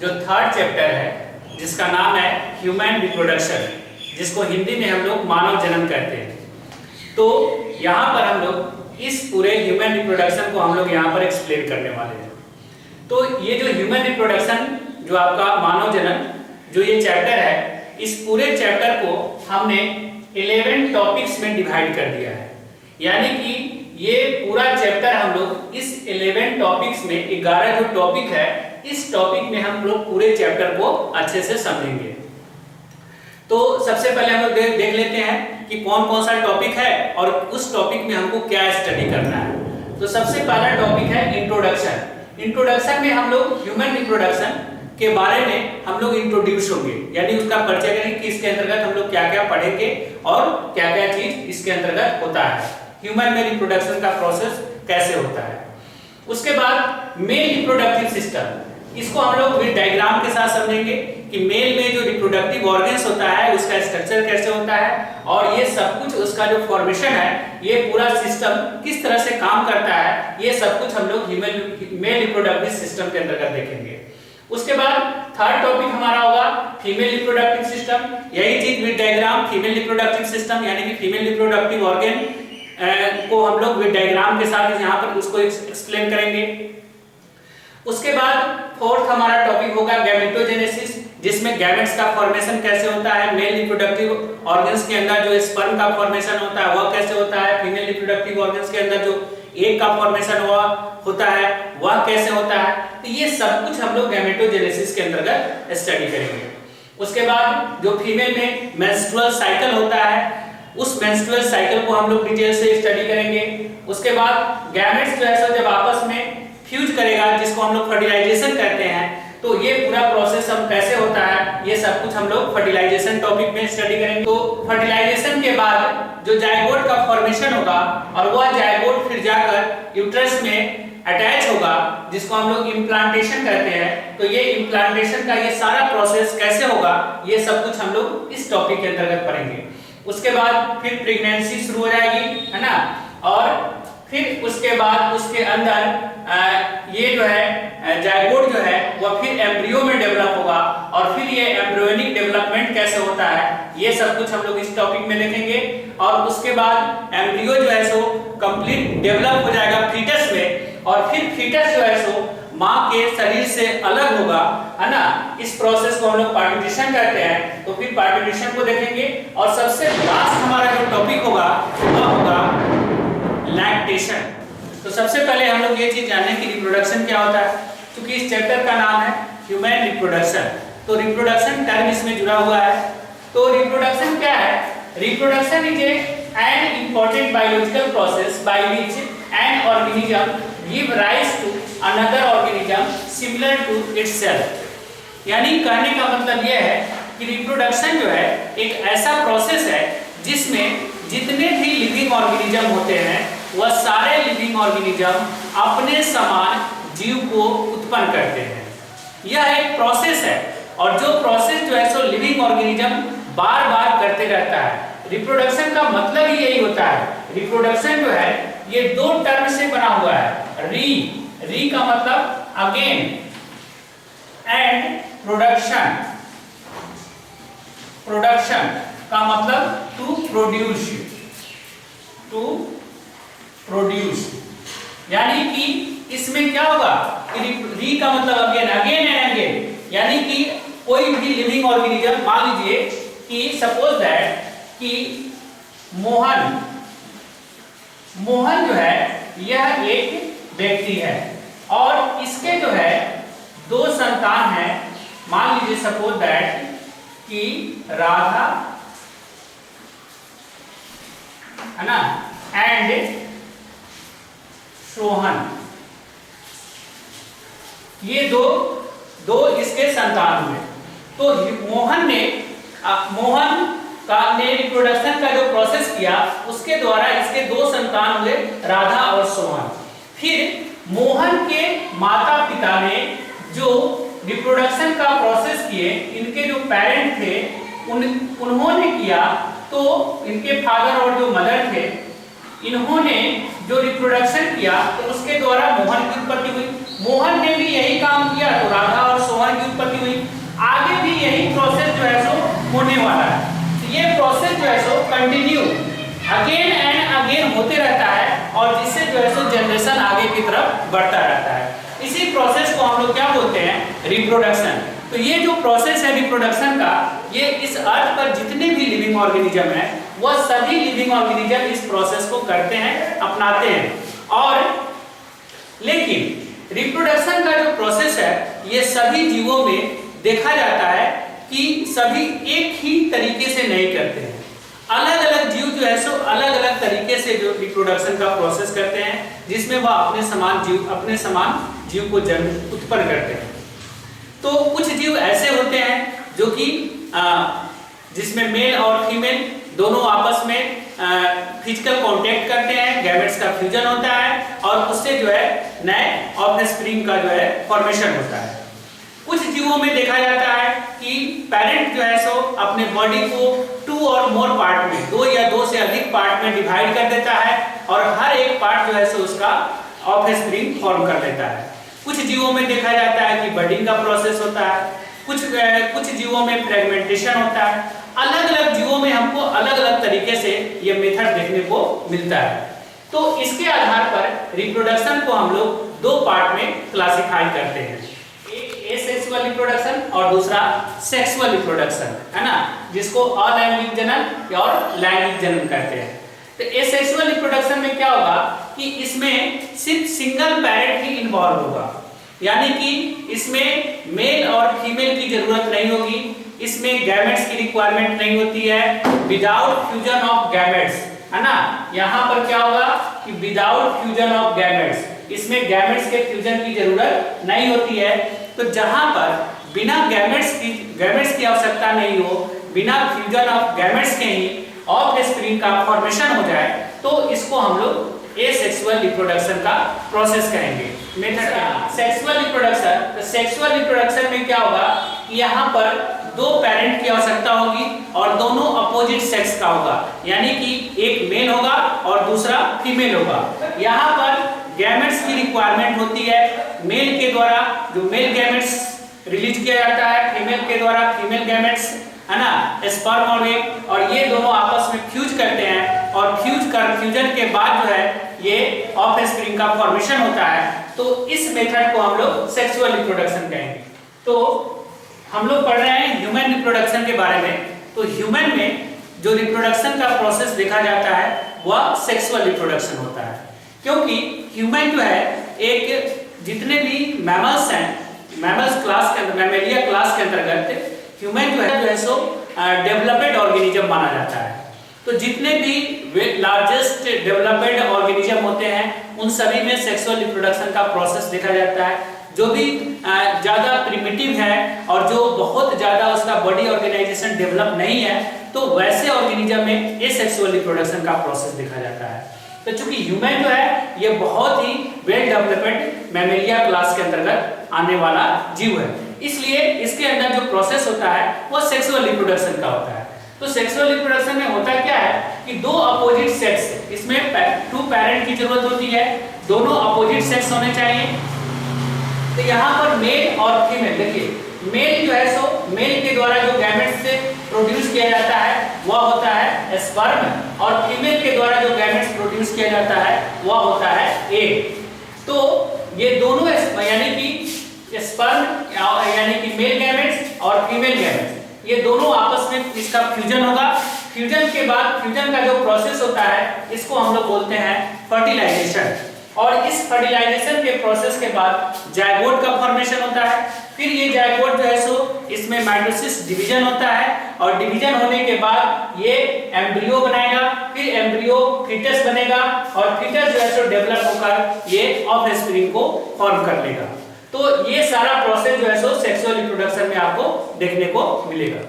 जो third chapter है जिसका नाम है ह्यूमन रिप्रोडक्शन, जिसको हिंदी में हम लोग मानव जन्म कहते हैं। तो यहाँ पर हम लोग इस पूरे ह्यूमन रिप्रोडक्शन को हम लोग यहाँ पर एक्सप्लेन करने वाले हैं। तो ये जो ह्यूमन रिप्रोडक्शन जो आपका मानव जन्म जो ये चैप्टर है, इस पूरे चैप्टर को हमने 11 टॉपिक्स में डिवाइड कर दिया है। यानी कि ये पूरा चैप्टर हम लोग इस 11 टॉपिक्स में 11 जो टॉपिक है, इस टॉपिक में हम लोग पूरे चैप्टर को अच्छे से समझेंगे। तो सबसे पहले हम लोग देख लेते हैं कि कौन कौन सा टॉपिक है और उस टॉपिक में हमको क्या स्टडी करना है। तो सबसे पहला टॉपिक है इंट्रोडक्शन। इंट्रोडक्शन में हम लोग ह्यूमन रिप्रोडक्शन के बारे में हम लोग इंट्रोड्यूस होंगे, यानी उसका परिचय करेंगे कि इसके अंतर्गत हम लोग क्या क्या पढ़ेंगे और क्या क्या चीज इसके अंतर्गत होता है, ह्यूमन में रिप्रोडक्शन का प्रोसेस कैसे होता है। उसके बाद मेल रिप्रोडक्टिव सिस्टम, इसको हम लोग विद डायग्राम के साथ समझेंगे कि मेल में जो रिप्रोडक्टिव ऑर्गन्स होता है उसका स्ट्रक्चर कैसे होता है और ये सब कुछ उसका जो फॉर्मेशन है, ये पूरा सिस्टम किस तरह से काम करता है, ये सब कुछ हम लोग ह्यूमन मेल रिप्रोडक्टिव सिस्टम के अंतर्गत देखेंगे। उसके बाद थर्ड टॉपिक हमारा होगा फीमेल रिप्रोडक्टिव सिस्टम। यही चीज with diagram, female reproductive system यानी कि फीमेल रिप्रोडक्टिव ऑर्गन को हम लोग विद डायग्राम के साथ यहाँ पर उसको एक्सप्लेन करेंगे। उसके बाद फोर्थ हमारा टॉपिक होगा गैमेटोजेनेसिस, जिसमें गैमेट्स का फॉर्मेशन कैसे होता है, मेल रिप्रोडक्टिव ऑर्गन्स के अंदर जो स्पर्म का फॉर्मेशन होता है वह कैसे होता है, फीमेल रिप्रोडक्टिव ऑर्गन्स के अंदर जो एग का फॉर्मेशन होता है वह कैसे होता है। तो ये सब कुछ हम लोग गैमेटोजेनेसिस के अंतर्गत स्टडी करेंगे। उसके बाद जो फीमेल में मेंस्ट्रुअल साइकिल होता है, उस मेंस्ट्रुअल साइकिल को हम लोग डिटेल से स्टडी करेंगे। उसके बाद गैमेट्स जो है जब आपस में फ्यूज करेगा, जिसको हम लोग फर्टिलाइजेशन कहते हैं, तो ये पूरा प्रोसेस हम कैसे होता है, ये सब कुछ हम लोग फर्टिलाइजेशन टॉपिक में स्टडी करेंगे। तो फर्टिलाइजेशन के बाद जो जायगोट का फॉर्मेशन होगा और वह जायगोट फिर जाकर यूट्रस में अटैच होगा, जिसको हम लोग इम्प्लांटेशन कहते हैं। तो ये इम्प्लांटेशन का ये सारा प्रोसेस कैसे होगा, ये सब कुछ हम लोग इस टॉपिक के अंतर्गत पढ़ेंगे। उसके बाद फिर प्रेगनेंसी शुरू हो जाएगी, है ना, और फिर उसके बाद उसके अंदर ये जो है जायगोट जो है वह फिर एम्ब्रियो में डेवलप होगा और फिर ये एम्ब्रियोनिक डेवलपमेंट कैसे होता है, ये सब कुछ हम लोग इस टॉपिक में देखेंगे। और उसके बाद एम्ब्रियो जो है सो कंप्लीट डेवलप हो जाएगा फीटस में, और फिर फीटस जो है सो माँ के शरीर से अलग होगा, है ना। इस प्रोसेस को हम लोग पार्टिशन कहते हैं। तो फिर पार्टिशन को देखेंगे और सबसे लास्ट हमारा जो टॉपिक होगा वह होगा लैक्टेशन। तो सबसे पहले हम लोग ये चीज जानें कि रिप्रोडक्शन क्या होता है। क्योंकि इस चैप्टर का नाम है ह्यूमन रिप्रोडक्शन, तो रिप्रोडक्शन टर्म इसमें जुड़ा हुआ है। तो रिप्रोडक्शन क्या है? Reproduction is an important biological process by which an organism give rise to another organism similar to itself. यानी कहने का मतलब यह है कि रिप्रोडक्शन जो है एक ऐसा प्रोसेस है जिसमें जितने भी लिविंग ऑर्गेनिज्म होते हैं वह सारे लिविंग ऑर्गेनिज्म अपने समान जीव को उत्पन्न करते हैं। यह एक प्रोसेस है और जो प्रोसेस जो है सो लिविंग ऑर्गेनिज्म बार बार करते रहता है। रिप्रोडक्शन का मतलब ही यही होता है। रिप्रोडक्शन जो है ये दो टर्म से बना हुआ है। री का मतलब अगेन एंड प्रोडक्शन का मतलब टू प्रोड्यूस। यानी कि इसमें क्या होगा, री का मतलब अगेन एंड अगेन, यानी कि कोई भी लिविंग ऑर्गेनिज्म, मान लीजिए कि सपोज दैट कि मोहन जो है यह एक व्यक्ति है और इसके जो है दो संतान हैं। मान लीजिए सपोज दैट कि राधा, है ना, एंड सोहन, ये दो इसके संतान हुए। तो मोहन ने रिप्रोडक्शन का जो प्रोसेस किया उसके द्वारा इसके दो संतान हुए, राधा और सोहन। फिर मोहन के माता पिता ने जो रिप्रोडक्शन का प्रोसेस किए, इनके जो पेरेंट थे उन्होंने किया, तो इनके फादर और जो मदर थे इन्होंने जो रिप्रोडक्शन किया तो उसके द्वारा मोहन की उत्पत्ति हुई। मोहन ने भी यही काम किया तो राधा और सोहन की उत्पत्ति हुई। आगे भी यही प्रोसेस जो है सो होने वाला है। तो ये प्रोसेस जो है so continue again and again होते रहता है और जिससे जो है सो जनरेशन आगे की तरफ बढ़ता रहता है। इसी प्रोसेस को हम लोग क्या बोलते हैं, रिप्रोडक्शन। तो ये जो प्रोसेस है रिप्रोडक्शन का, ये इस अर्थ पर जितने भी लिविंग ऑर्गेनिज्म है वह सभी लिविंग ऑर्गेनिज्म इस प्रोसेस को करते हैं, अपनाते हैं। और लेकिन रिप्रोडक्शन का जो प्रोसेस है ये सभी जीवों में देखा जाता है कि सभी एक ही तरीके से नहीं करते हैं। अलग अलग जीव जो है सो अलग अलग तरीके से जो रिप्रोडक्शन का प्रोसेस करते हैं, जिसमें वह अपने समान जीव को जन्म उत्पन्न करते हैं। तो कुछ जीव ऐसे होते हैं जो कि जिसमें मेल और फीमेल दोनों आपस में फिजिकल कांटेक्ट करते हैं, गैमेट्स का फ्यूजन होता है और उससे जो है नए ऑफस्प्रिंग का जो है फॉर्मेशन होता है। कुछ जीवों में देखा जाता है कि पेरेंट जो है सो अपने बॉडी को 2 और मोर पार्ट में, 2 या 2 से अधिक पार्ट में डिवाइड कर देता है और हर एक पार्ट जो है सो उसका ऑफस्प्रिंग फॉर्म कर लेता है। कुछ जीवों में देखा जाता है कि बडिंग का प्रोसेस होता है, कुछ जीवों में फ्रेगमेंटेशन होता है। अलग अलग जीवों में हमको अलग अलग तरीके से ये मेथड देखने को मिलता है। तो इसके आधार पर रिप्रोडक्शन को हम लोग 2 पार्ट में क्लासिफाई करते हैं, एक एसेक्सुअल रिप्रोडक्शन और दूसरा सेक्सुअल रिप्रोडक्शन, है ना, जिसको अलैंगिक जनन और लैंगिक जनन कहते हैं। तो एसेक्सुअल रिप्रोडक्शन में क्या होगा कि इसमें सिर्फ सिंगल पेरेंट ही इन्वॉल्व होगा, यानी कि इसमें मेल और फीमेल की जरूरत नहीं होगी, इसमें गैमेट्स की रिक्वायरमेंट नहीं होती है, विदाउट फ्यूजन ऑफ गैमेट्स, है ना। यहाँ पर क्या होगा कि विदाउट फ्यूजन ऑफ गैमेट्स, इसमें गैमेट्स के फ्यूजन की जरूरत नहीं होती है। तो जहां पर बिना गैमेट्स की आवश्यकता नहीं हो, बिना फ्यूजन ऑफ गैमेट्स के ही ऑफस्प्रिंग का फॉर्मेशन हो जाए, तो इसको हम लोग एसेक्सुअल रिप्रोडक्शन का प्रोसेस कहेंगे, मेथड। सेक्सुअल रिप्रोडक्शन, तो सेक्सुअल रिप्रोडक्शन में क्या होगा कि यहाँ पर 2 पेरेंट की आवश्यकता होगी और दोनों अपोजिट सेक्स का होगा, यानी कि एक मेल होगा और दूसरा फीमेल होगा। यहाँ पर गैमेट्स की रिक्वायरमेंट होती है, मेल के द्वारा जो मेल गैमेट्स रिलीज किया जाता है, फीमेल के द्वारा फीमेल गैमेट्स, है ना, स्पर्म और एग, और ये दोनों आपस में फ्यूज करते हैं और फ्यूजन के बाद जो है ये ऑफस्प्रिंग का फॉर्मेशन होता है। तो इस मेथड को हम लोग सेक्सुअल रिप्रोडक्शन कहेंगे। तो हम लोग पढ़ रहे हैं ह्यूमन रिप्रोडक्शन के बारे में। तो ह्यूमन में जो रिप्रोडक्शन का प्रोसेस देखा जाता है वह सेक्सुअल रिप्रोडक्शन होता है, क्योंकि ह्यूमन जो है एक जितने भी मैमल्स हैं, मैमल्स क्लास के अंदर, मैमेलिया क्लास के अंतर्गत ह्यूमन जो है सो डेवलप्ड ऑर्गेनिज्म माना जाता है। तो जितने भी लार्जेस्ट डेवलप्ड ऑर्गेनिज्म होते हैं उन सभी में सेक्सुअल रिप्रोडक्शन का प्रोसेस देखा जाता है। जो भी ज़्यादा प्रिमिटिव है और जो बहुत ज़्यादा उसका बॉडी ऑर्गेनाइजेशन डेवलप नहीं है, तो वैसे ऑर्गेनिज्म में एसेक्सुअल रिप्रोडक्शन का प्रोसेस देखा जाता है। तो चूंकि ह्यूमन जो है ये बहुत ही वेल डेवलप्ड मैमेलिया क्लास के अंतर्गत आने वाला जीव है, इसलिए इसके अंदर जो प्रोसेस होता है वह सेक्सुअल रिप्रोडक्शन का होता है। तो सेक्सुअल रिप्रोडक्शन में होता क्या है कि 2 अपोजिट सेक्स, इसमें 2 पेरेंट की जरूरत होती है, दोनों अपोजिट सेक्स होने चाहिए। तो यहाँ पर मेल और फीमेल, देखिए मेल जो है सो मेल के द्वारा जो गैमेट्स से प्रोड्यूस किया जाता है वह होता है स्पर्म, और फीमेल के द्वारा जो गैमेट्स प्रोड्यूस किया जाता है वह होता है एग। तो ये दोनों यानी कि स्पर्म यानी कि मेल गैमेट्स और फीमेल गैमेट्स, ये दोनों आपस में इसका फ्यूजन होगा। फ्यूजन के बाद फ्यूजन का जो प्रोसेस होता है इसको हम लोग बोलते हैं फर्टिलाइजेशन, और इस फर्टिलाइजेशन के प्रोसेस के बाद जायगोट का फॉर्मेशन होता है। फिर ये जायगोट जो है सो इसमें माइटोसिस डिवीजन होता है, और डिवीजन होने के बाद ये एम्ब्रियो बनाएगा, फिर एम्ब्रियो फीटस बनेगा, और फीटस जो है सो डेवलप होकर ये ऑफस्प्रिंग को फॉर्म कर लेगा। तो ये सारा प्रोसेस जो है सो सेक्सुअल रिप्रोडक्शन में आपको देखने को मिलेगा।